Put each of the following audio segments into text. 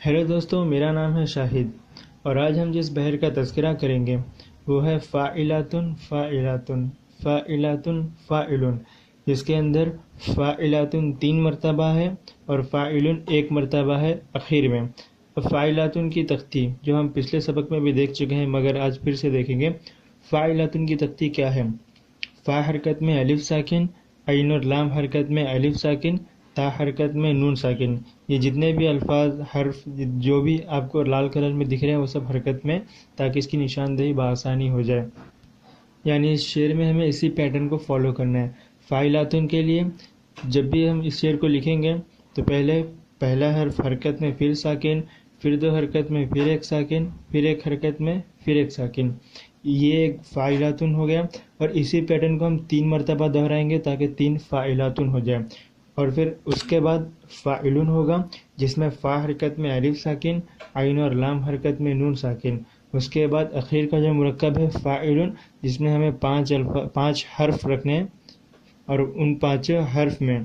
Hello دوستو، میرا نام ہے شاہد اور آج ہم جس بحر کا تذکرہ کریں گے وہ ہے فاعلاتن فاعلاتن فاعلاتن فاعلن، جس کے اندر فاعلاتن 3 مرتبہ ہے اور فاعلن 1 مرتبہ ہے اخیر میں۔ فاعلاتن کی تختی جو ہم پچھلے سبق میں بھی دیکھ چکے ہیں مگر آج پھر سے دیکھیں گے۔ فاعلاتن کی تختی کیا ہے؟ فا حرکت میں الف ساکن، عین اور لام حرکت میں الف ساکن، تا حرکت میں نون ساکن۔ یہ جتنے بھی الفاظ حرف جو بھی آپ کو لال کلر میں دکھ رہے ہیں وہ سب حرکت میں، تاکہ اس کی نشاندہی بآسانی ہو جائے۔ یعنی اس شعر میں ہمیں اسی پیٹرن کو فالو کرنا ہے۔ فاعلاتن کے لیے جب بھی ہم اس شعر کو لکھیں گے تو پہلا حرف حرکت میں پھر ساکن، پھر 2 حرکت میں پھر 1 ساکن، پھر 1 حرکت میں پھر 1 ساکن۔ یہ ایک فاعلاتن ہو گیا اور اسی پیٹرن کو ہم 3 مرتبہ دہرائیں گے تاکہ 3 فاعلاتن ہو جائے۔ اور پھر اس کے بعد فاعلن ہوگا جس میں فا حرکت میں الف ساکن، عین اور لام حرکت میں نون ساکن۔ اس کے بعد اخیر کا جو مرکب ہے فاعلن، جس میں ہمیں 5 حرف رکھنے ہیں اور ان 5 حرف میں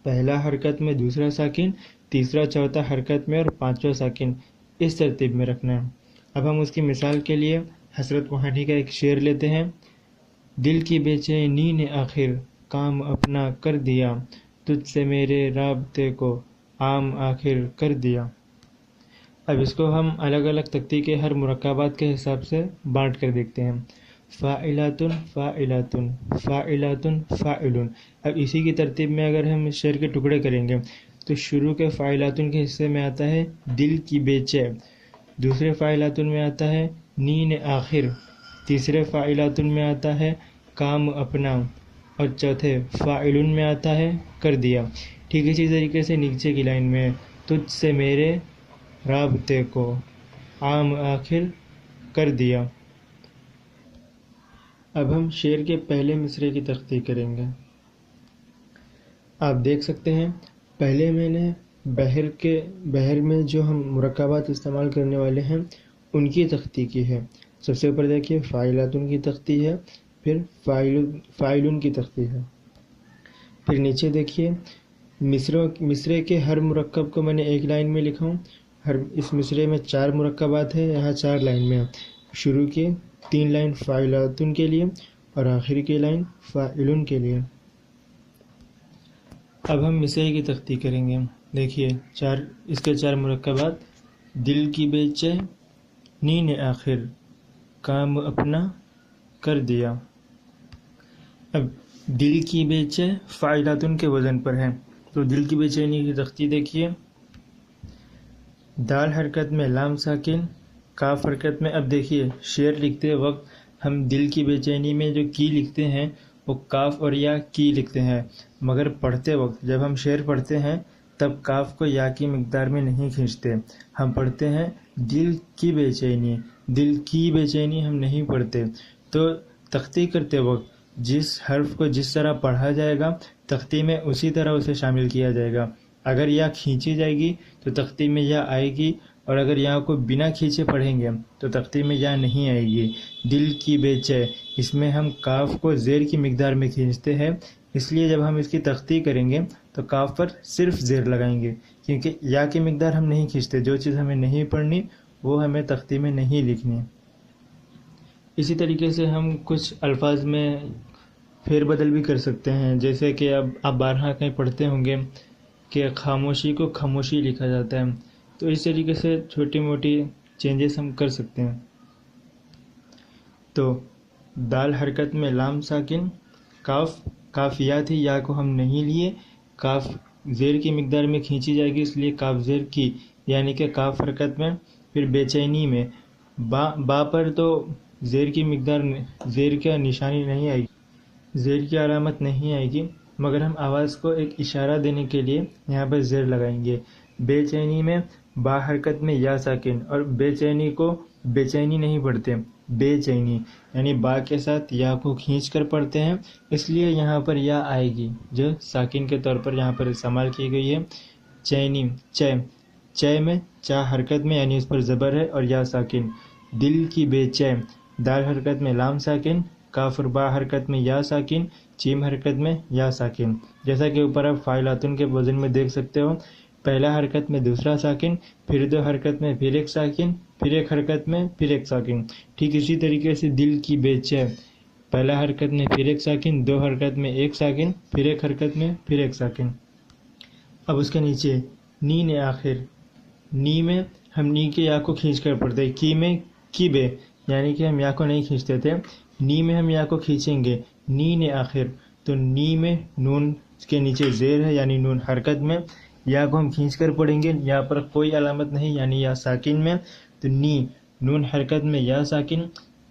پہلا حرکت میں دوسرا ساکن، تیسرا چوتھا حرکت میں اور 5واں ساکن، اس ترتیب میں رکھنا ہے۔ اب ہم اس کی مثال کے لیے حسرت موہانی کا ایک شعر لیتے ہیں۔ دل کی بے چینی نے آخر کام اپنا کر دیا، تجھ سے میرے رابطے کو عام آخر کر دیا۔ اب اس کو ہم الگ الگ تختی کے ہر مرکبات کے حساب سے بانٹ کر دیکھتے ہیں۔ فاعلاتن فاعلاتن فاعلاتن فاعلن۔ اب اسی کی ترتیب میں اگر ہم اس شعر کے ٹکڑے کریں گے تو شروع کے فاعلاتن کے حصے میں آتا ہے دل کی بے چے، دوسرے فاعلاتن میں آتا ہے نین آخر، تیسرے فاعلاتن میں آتا ہے کام اپنا اور چوتھے فاعلن میں آتا ہے کر دیا۔ ٹھیک اسی طریقے سے نیچے کی لائن میں تجھ سے میرے رابطے کو عام آخر کر دیا۔ اب ہم شعر کے پہلے مصرعے کی تختی کریں گے۔ آپ دیکھ سکتے ہیں پہلے میں نے بحر میں جو ہم مرکبات استعمال کرنے والے ہیں ان کی تختی کی ہے۔ سب سے اوپر دیکھیے فاعلاتن کی تختی ہے، پھر فاعلن کی تختی ہے، پھر نیچے دیکھیے مصرعے کے ہر مرکب کو میں نے ایک لائن میں لکھا ہوں۔ اس مصرعے میں 4 مرکبات ہیں، یہاں 4 لائن میں شروع کی 3 لائن فاعلاتن کے لیے اور آخری کی لائن فاعلن کے لیے۔ اب ہم مصرعے کی تختی کریں گے۔ دیکھیے اس کے 4 مرکبات، دل کی بے چینی نے آخر کام اپنا کر دیا۔ اب دل کی بے چے فاعلاتن کے وزن پر ہے تو دل کی بے چینی کی تختی دیکھیے، دال حرکت میں لام ساکن، کاف حرکت میں۔ اب دیکھیے شعر لکھتے وقت ہم دل کی بے چینی میں جو کی لکھتے ہیں وہ کاف اور یا کی لکھتے ہیں، مگر پڑھتے وقت جب ہم شعر پڑھتے ہیں تب کاف کو یا کی مقدار میں نہیں کھینچتے، ہم پڑھتے ہیں دل کی بے چینی، دل کی بے چینی ہم نہیں پڑھتے۔ تو تختی کرتے وقت جس حرف کو جس طرح پڑھا جائے گا تختی میں اسی طرح اسے شامل کیا جائے گا۔ اگر یا کھینچی جائے گی تو تختی میں یا آئے گی، اور اگر یا کو بنا کھینچے پڑھیں گے تو تختی میں یا نہیں آئے گی۔ دل کی بے چے، اس میں ہم کاف کو زیر کی مقدار میں کھینچتے ہیں، اس لیے جب ہم اس کی تختی کریں گے تو کاف پر صرف زیر لگائیں گے، کیونکہ یا کی مقدار ہم نہیں کھینچتے۔ جو چیز ہمیں نہیں پڑھنی وہ ہمیں تختی میں نہیں لکھنی۔ اسی طریقے سے ہم کچھ الفاظ میں پھیر بدل بھی کر سکتے ہیں، جیسے کہ اب آپ بارہا کہیں پڑھتے ہوں گے کہ خاموشی کو خاموشی لکھا جاتا ہے، تو اس طریقے سے چھوٹی موٹی چینجز ہم کر سکتے ہیں۔ تو دال حرکت میں لام ساکن، کاف یا تھی، یا کو ہم نہیں لیے، کاف زیر کی مقدار میں کھینچی جائے گی اس لیے کاف زیر کی، یعنی کہ کاف حرکت میں، پھر بے چینی میں با پر تو زیر کی مقدار، زیر کا نشانی نہیں آئے گی، زیر کی علامت نہیں آئے گی، مگر ہم آواز کو ایک اشارہ دینے کے لیے یہاں پر زیر لگائیں گے۔ بے چینی میں با حرکت میں یا ساکن، اور بے چینی کو بے چینی نہیں پڑھتے، بے چینی، یعنی با کے ساتھ یا کو کھینچ کر پڑھتے ہیں، اس لیے یہاں پر یا آئے گی جو ساکن کے طور پر یہاں پر استعمال کی گئی ہے۔ چینی، چے میں چا حرکت میں، یعنی اس پر زبر ہے اور یا ساکن۔ دل کی بے چے، دال حرکت میں لام ساکن، کاف اور با حرکت میں یا ساکن، چیم حرکت میں یا ساکن۔ جیسا کہ اوپر آپ فاعلاتن کے وزن میں دیکھ سکتے ہو، پہلا حرکت میں دوسرا ساکن، پھر دو حرکت میں پھر ایک ساکن، پھر ایک حرکت میں پھر ایک ساکن. ٹھیک اسی طریقے سے دل کی بے چین، پہلا حرکت میں پھر ایک ساکن، دو حرکت میں ایک ساکن، پھر ایک حرکت میں پھر ایک ساکن. اب اس کے نیچے نین آخر، نی میں ہم نی کے یا کو کھینچ کر پڑھتے ہیں، کی میں کی بے یعنی کہ ہم یا کو نہیں کھینچتے تھے، نی میں ہم یا کو کھینچیں گے، نین آخر. تو نی میں نون کے نیچے زیر ہے یعنی نون حرکت میں، یا کو ہم کھینچ کر پڑھیں گے، یہاں پر کوئی علامت نہیں یعنی یا ساکن میں. تو نی نون حرکت میں یا ساکن،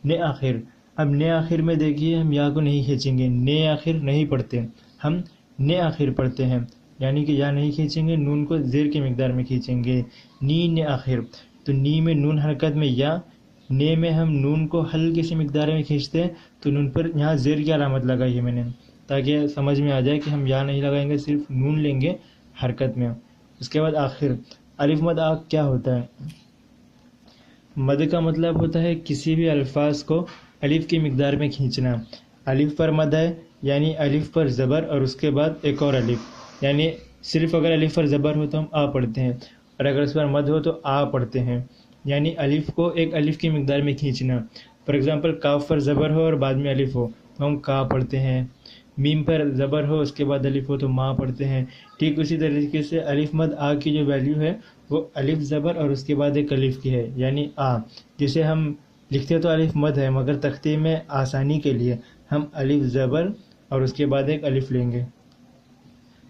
نے آخر. اب نے آخر میں دیکھیے ہم یا کو نہیں کھینچیں گے، نے آخر نہیں پڑھتے، ہم نے آخر پڑھتے ہیں یعنی کہ یا نہیں کھینچیں گے، نون کو زیر کی مقدار میں کھینچیں گے، نی نے آخر. تو نی میں نون حرکت میں یا، نے میں ہم نون کو ہلکی سی مقدار میں کھینچتے ہیں، تو نون پر یہاں زیر کی علامت لگائی ہے میں نے تاکہ سمجھ میں آ جائے کہ ہم یا نہیں لگائیں گے، صرف نون لیں گے حرکت میں. اس کے بعد آخر. الف مد آ کیا ہوتا ہے؟ مد کا مطلب ہوتا ہے کسی بھی الفاظ کو الف کی مقدار میں کھینچنا. الف پر مد ہے یعنی الف پر زبر اور اس کے بعد ایک اور الف، یعنی صرف اگر الف پر زبر ہو تو ہم آ پڑھتے ہیں، اور اگر اس پر مد ہو تو آ پڑھتے ہیں، یعنی الف کو ایک الف کی مقدار میں کھینچنا. فار ایگزامپل کاف پر زبر ہو اور بعد میں الف ہو تو ہم کا پڑھتے ہیں، میم پر زبر ہو اس کے بعد الف ہو تو ما پڑھتے ہیں. ٹھیک اسی طریقے سے الف مد آ کی جو ویلیو ہے وہ الف زبر اور اس کے بعد ایک الف کی ہے یعنی آ، جسے ہم لکھتے تو الف مد ہے مگر تختی میں آسانی کے لیے ہم الف زبر اور اس کے بعد ایک الف لیں گے.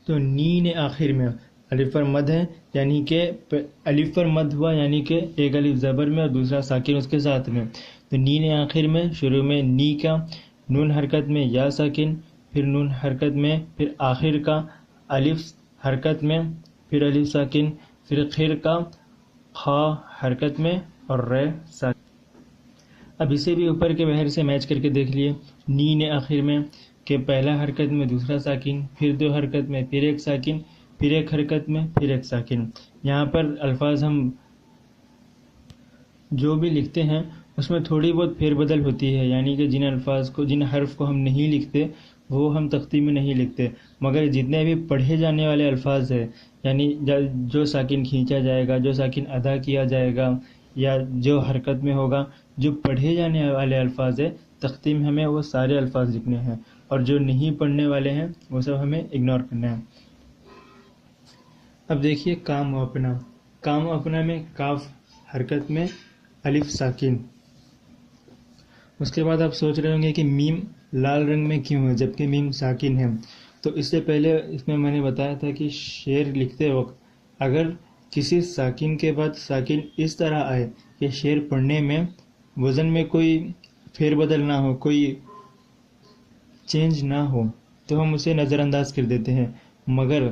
تو نین آخر میں الف پر مد ہے یعنی کہ الف پر مد ہوا یعنی کہ ایک الف زبر میں اور دوسرا ساکن اس کے ساتھ میں. تو نین آخر میں شروع میں نی کا، نون حرکت میں یا ساکن، پھر نون حرکت میں، پھر آخر کا الف حرکت میں، پھر الف ساکن، پھر خیر کا خا حرکت میں اور ر ساکن. اب اسے بھی اوپر کے بحر سے میچ کر کے دیکھ لیے. نین آخر میں کہ پہلا حرکت میں دوسرا ساکن، پھر دو حرکت میں پھر ایک ساکن، پھر ایک حرکت میں پھر ایک ساکن. یہاں پر الفاظ ہم جو بھی لکھتے ہیں اس میں تھوڑی بہت پھیر بدل ہوتی ہے، یعنی کہ جن الفاظ کو، جن حرف کو ہم نہیں لکھتے وہ ہم تختی میں نہیں لکھتے، مگر جتنے بھی پڑھے جانے والے الفاظ ہیں یعنی جو ساکن کھینچا جائے گا، جو ساکن ادا کیا جائے گا یا جو حرکت میں ہوگا، جو پڑھے جانے والے الفاظ ہیں تختی میں ہمیں وہ سارے الفاظ لکھنے ہیں، اور جو نہیں پڑھنے والے ہیں وہ سب ہمیں اگنور کرنا ہے. اب دیکھیے کام و اپنا. کام و اپنا میں کاف حرکت میں الف ساکن. اس کے بعد آپ سوچ رہے ہوں گے کہ میم لال رنگ میں کیوں ہے جبکہ میم ساکن ہے. تو اس سے پہلے اس میں نے بتایا تھا کہ شعر لکھتے وقت اگر کسی ساکن کے بعد ساکن اس طرح آئے کہ شعر پڑھنے میں وزن میں کوئی پھیر بدل نہ ہو، کوئی چینج نہ ہو، تو ہم اسے نظر انداز کر دیتے ہیں. مگر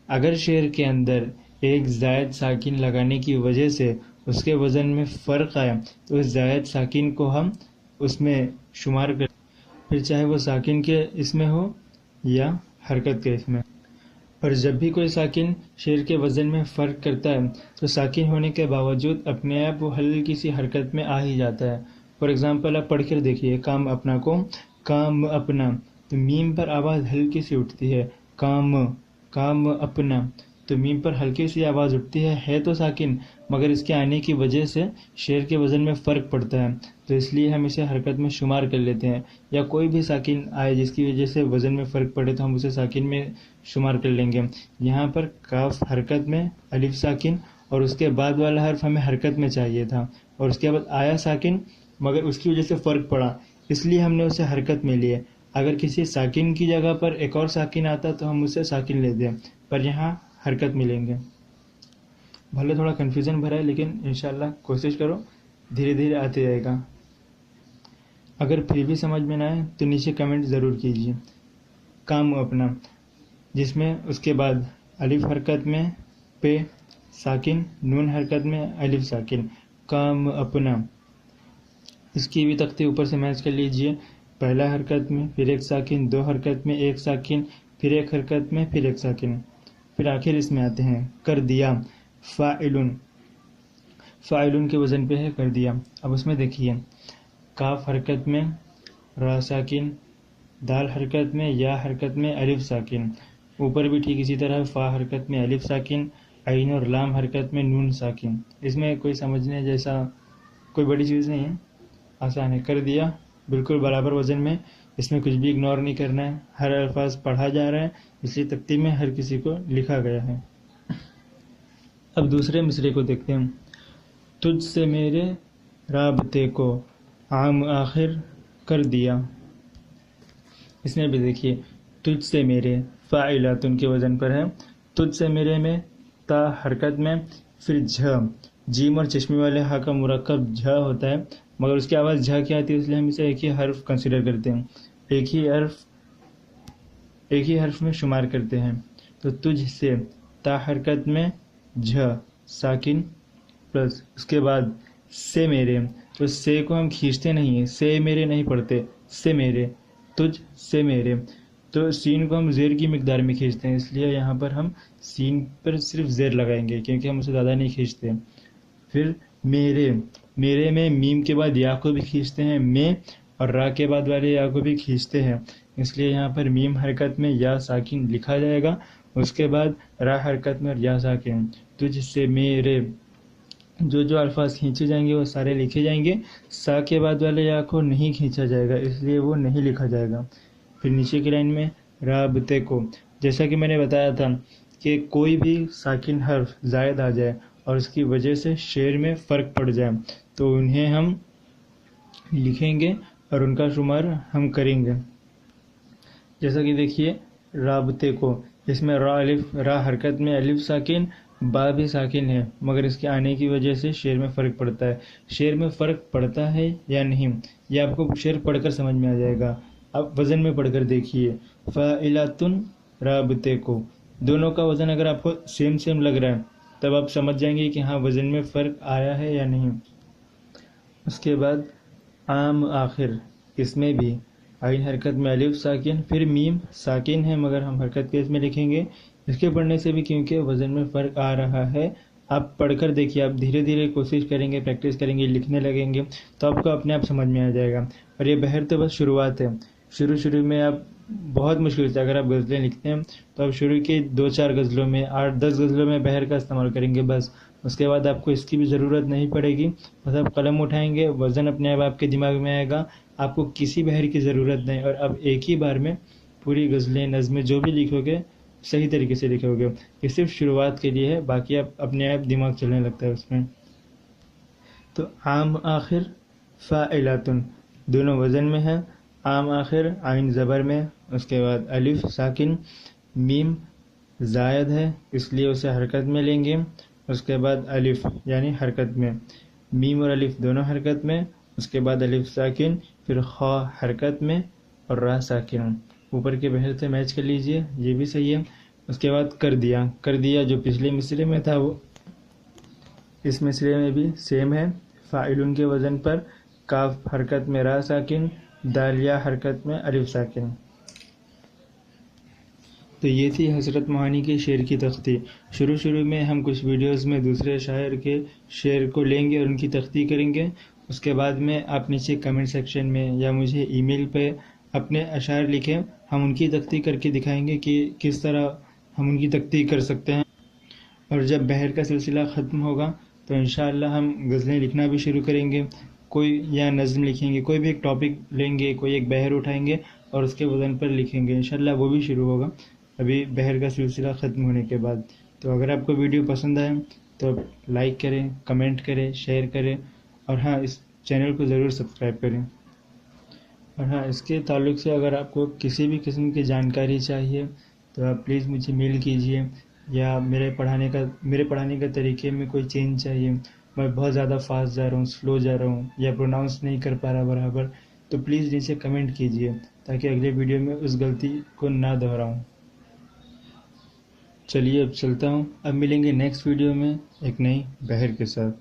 اگر شعر کے اندر ایک زائد ساکن لگانے کی وجہ سے اس کے وزن میں فرق آیا تو اس زائد ساکن کو ہم اس میں شمار کر، پھر چاہے وہ ساکن کے اس میں ہو یا حرکت کے اس میں. اور جب بھی کوئی ساکن شعر کے وزن میں فرق کرتا ہے تو ساکن ہونے کے باوجود اپنے آپ وہ ہلکی سی حرکت میں آ ہی جاتا ہے. فار ایگزامپل آپ پڑھ کر دیکھیے کام اپنا کو، کام اپنا، تو میم پر آواز ہلکی سی اٹھتی ہے، کام کام اپنا، تو میم پر ہلکی سی آواز اٹھتی ہے تو ساکن، مگر اس کے آنے کی وجہ سے شعر کے وزن میں فرق پڑتا ہے تو اس لیے ہم اسے حرکت میں شمار کر لیتے ہیں. یا کوئی بھی ساکن آئے جس کی وجہ سے وزن میں فرق پڑے تو ہم اسے ساکن میں شمار کر لیں گے. یہاں پر کاف حرکت میں الف ساکن اور اس کے بعد والا حرف ہمیں حرکت میں چاہیے تھا، اور اس کے بعد آیا ساکن مگر اس کی وجہ سے فرق پڑا اس لیے ہم نے اسے حرکت میں لیے. اگر کسی ساکن کی جگہ پر ایک اور ساکن آتا تو ہم اسے ساکن لے دیں، پر یہاں حرکت میں لیں گے. بھلے تھوڑا کنفیوژن بھرا ہے لیکن انشاءاللہ کوشش کرو، دھیرے دھیرے آتے جائے گا. اگر پھر بھی سمجھ میں نہ آئے تو نیچے کمنٹ ضرور کیجیے. کام اپنا جس میں اس کے بعد الف حرکت میں پہ ساکن، نون حرکت میں الف ساکن، کام اپنا. اس کی بھی تختی اوپر سے میچ کر لیجئے. پہلا حرکت میں پھر ایک ساکن، دو حرکت میں ایک ساکن، پھر ایک حرکت میں پھر ایک ساکن، پھر آخر اس میں آتے ہیں کر دیا، فاعلن. فاعلن کے وزن پہ ہے کر دیا. اب اس میں دیکھیے کاف حرکت میں را ساکن، دال حرکت میں یا حرکت میں الف ساکن، اوپر بھی ٹھیک اسی طرح فا حرکت میں الف ساکن، عین اور لام حرکت میں، نون ساکن. اس میں کوئی سمجھنے جیسا کوئی بڑی چیز نہیں ہے، آسان ہے. کر دیا بالکل برابر وزن میں، اس میں کچھ بھی اگنور نہیں کرنا ہے. ہر الفاظ پڑھا جا رہا ہے، اس لیے ترتیب میں ہر کسی کو لکھا گیا ہے. اب دوسرے مصرے کو دیکھتے ہیں. تجھ سے میرے رابطے کو عام آخر کر دیا. اس میں بھی دیکھیے تجھ سے میرے فاعلاتن کے وزن پر ہے. تجھ سے میرے میں تا حرکت میں، پھر جھ، جیم اور چشمی والے ہا کا مرکب جھ ہوتا ہے، مگر اس کی آواز جھ کیا آتی ہے، اس لیے ہم اسے ایک ہی حرف کنسیڈر کرتے ہیں، ایک ہی حرف میں شمار کرتے ہیں. تو تجھ سے تا حرکت میں جھ ساکن پلس اس کے بعد سے میرے. تو سے کو ہم کھینچتے نہیں ہیں، سے میرے نہیں پڑھتے، سے میرے، تجھ سے میرے. تو سین کو ہم زیر کی مقدار میں کھینچتے ہیں، اس لیے یہاں پر ہم سین پر صرف زیر لگائیں گے کیونکہ ہم اسے زیادہ نہیں کھینچتے. پھر میرے میں میم کے بعد یا کو بھی کھینچتے ہیں، میں، اور را کے بعد والے یا کو بھی کھینچتے ہیں، اس لیے یہاں پر میم حرکت میں یا ساکن لکھا جائے گا، اس کے بعد را حرکت میں اور یا ساکن. تجھ سے میرے جو الفاظ کھینچے جائیں گے وہ سارے لکھے جائیں گے. سا کے بعد والے یا کو نہیں کھینچا جائے گا، اس لیے وہ نہیں لکھا جائے گا. پھر نیچے کی لائن میں رابطے کو، جیسا کہ میں نے بتایا تھا کہ کوئی بھی ساکن حرف زائد آ جائے اور اس کی وجہ سے شعر میں فرق پڑ جائے تو انہیں ہم لکھیں گے اور ان کا شمار ہم کریں گے. جیسا کہ دیکھیے رابطے کو، اس میں را حرکت میں الف ساکن، با بھی ساکن ہے، مگر اس کے آنے کی وجہ سے شعر میں فرق پڑتا ہے. شعر میں فرق پڑتا ہے یا نہیں یہ آپ کو شعر پڑھ کر سمجھ میں آ جائے گا. اب وزن میں پڑھ کر دیکھیے فاعلاتن رابطے کو، دونوں کا وزن اگر آپ کو سیم لگ رہا ہے تب آپ سمجھ جائیں گے کہ ہاں وزن میں فرق آیا ہے یا نہیں. اس کے بعد عام آخر، اس میں بھی عین حرکت میں الف ساکن، پھر میم ساکن ہے مگر ہم حرکت کے اس میں لکھیں گے. اس کے پڑھنے سے بھی کیونکہ وزن میں فرق آ رہا ہے، آپ پڑھ کر دیکھیے، آپ دھیرے دھیرے کوشش کریں گے، پریکٹس کریں گے، لکھنے لگیں گے تو آپ کو اپنے آپ سمجھ میں آ جائے گا. اور یہ بہر تو بس شروعات ہے. شروع میں آپ بہت مشکل سے اگر آپ غزلیں لکھتے ہیں تو آپ شروع کی 2-4 غزلوں میں 8-10 غزلوں میں بہر کا استعمال کریں گے بس. اس کے بعد آپ کو اس کی بھی ضرورت نہیں پڑے گی، بس آپ قلم اٹھائیں گے، وزن اپنے آپ کے دماغ میں آئے گا، آپ کو کسی بہر کی ضرورت نہیں، اور اب ایک ہی بار میں پوری غزلیں نظمیں جو بھی لکھو گے صحیح طریقے سے لکھو گے. یہ صرف شروعات کے لیے ہے، باقی آپ اپنے آپ دماغ چلنے لگتا ہے اس میں. تو عام آخر فاعلاتن دونوں وزن میں ہے. عام آخر عین زبر میں، اس کے بعد الف ساکن، میم زائد ہے اس لیے اسے حرکت میں لیں گے. اس کے بعد الف یعنی حرکت میں، میم اور الف دونوں حرکت میں، اس کے بعد الف ساکن، پھر خا حرکت میں اور را ساکن. اوپر کے بہر سے میچ کر لیجئے، یہ بھی صحیح ہے. اس کے بعد کر دیا جو پچھلے مصرے میں تھا وہ اس مصرے میں بھی سیم ہے. فاعلن کے وزن پر، کاف حرکت میں را ساکن، دال یا حرکت میں الف ساکن. تو یہ تھی حضرت معانی کے شعر کی تختی. شروع میں ہم کچھ ویڈیوز میں دوسرے شاعر کے شعر کو لیں گے اور ان کی تختی کریں گے. اس کے بعد میں آپ نیچے کمنٹ سیکشن میں یا مجھے ای میل پہ اپنے اشعار لکھیں، ہم ان کی تختی کر کے دکھائیں گے کہ کس طرح ہم ان کی تختی کر سکتے ہیں. اور جب بہر کا سلسلہ ختم ہوگا تو انشاءاللہ ہم غزلیں لکھنا بھی شروع کریں گے، کوئی یا نظم لکھیں گے، کوئی بھی ایک ٹاپک لیں گے، کوئی ایک بہر اٹھائیں گے اور اس کے وزن پر لکھیں گے. انشاءاللہ وہ بھی شروع ہوگا ابھی بہر کا سلسلہ ختم ہونے کے بعد. تو اگر آپ کو ویڈیو پسند آئے تو لائک کریں، کمنٹ کریں، شیئر کریں، اور ہاں اس چینل کو ضرور سبسکرائب کریں. اور ہاں اس کے تعلق سے اگر آپ کو کسی بھی قسم کی جانکاری چاہیے تو آپ پلیز مجھے میل کیجئے، یا میرے پڑھانے کا طریقے میں کوئی چینج چاہیے، میں بہت زیادہ فاسٹ جا رہا ہوں، سلو جا رہا ہوں، یا پروناؤنس نہیں کر پا رہا برابر، تو پلیز نیچے کمنٹ کیجئے تاکہ اگلے ویڈیو میں اس غلطی کو نہ دہراؤں. چلیے اب چلتا ہوں، اب ملیں گے نیکسٹ ویڈیو میں ایک نئی بہر کے ساتھ.